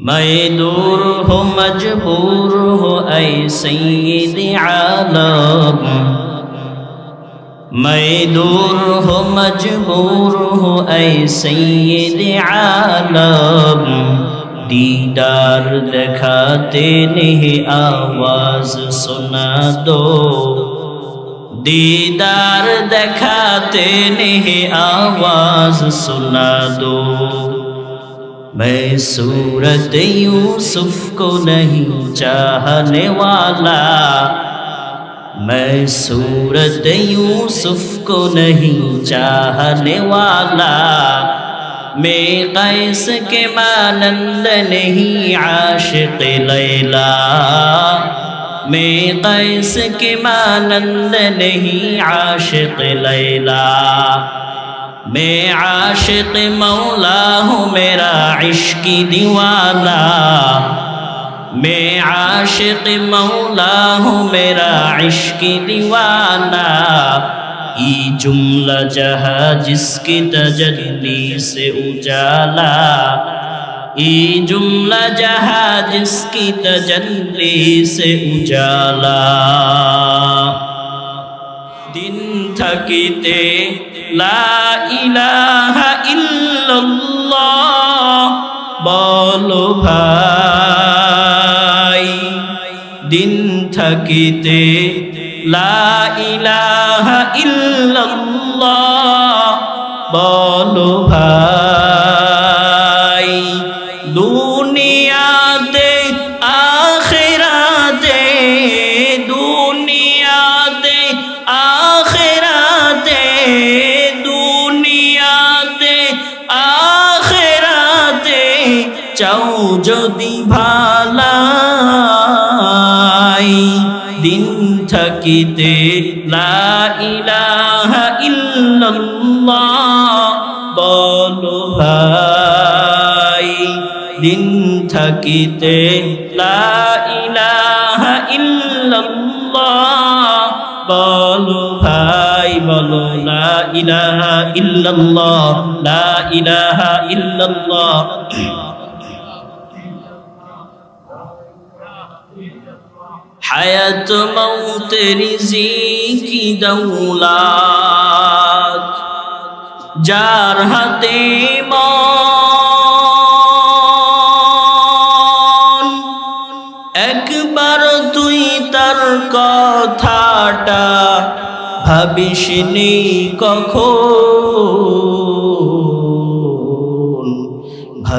मैं दूर हो मजबूर हो ऐ सैयद आलम, मैं दूर हो मजबूर हो ऐ सैयद आलम, दीदार दिखाते नहीं आवाज सुना दो, दीदार दिखाते नहीं आवाज सुना दो। मैं सूरत यूसुफ को नहीं चाहने वाला, मैं सूरत यूसुफ को नहीं चाहने वाला, मैं कैस के मानंद नहीं आशिक लैला, मैं कैस के मानंद नहीं आशिक लैला, मैं आशिक मौला हूँ मेरा इश्क़ी दीवाना, मैं आशिक मौला हूँ मेरा इश्क़ी दीवाना। ये जुमला जहाँ जिसकी तजल्ली से उजाला, ये जुमला जहाँ जिसकी तजल्ली से उजाला। दिन थकीते ला इलाहा इल्लल्लाह बोलो भाई, दिन थकीते ला इलाहा इल्लल्लाह बोलो भाई। दुनिया दे आखिरा दे, दुनिया दे आखिरा दे, दुनिया दे आखिरा दे, चाও যদি ভালাই। दिन থাকিতে লা ইলাহা ইল্লাল্লাহ বলো ভাই, दिन থাকিতে লা ইলাহা ইল্লাল্লাহ বলো ভাই, বলো লা ইলাহা ইল্লাল্লাহ, লা ইলাহা ইল্লাল্লাহ। হায়াত মৌত রিজিকি দৌলাত যার হাতে মন, একবার তুই তার কথাটা ভাবিসনি কখন।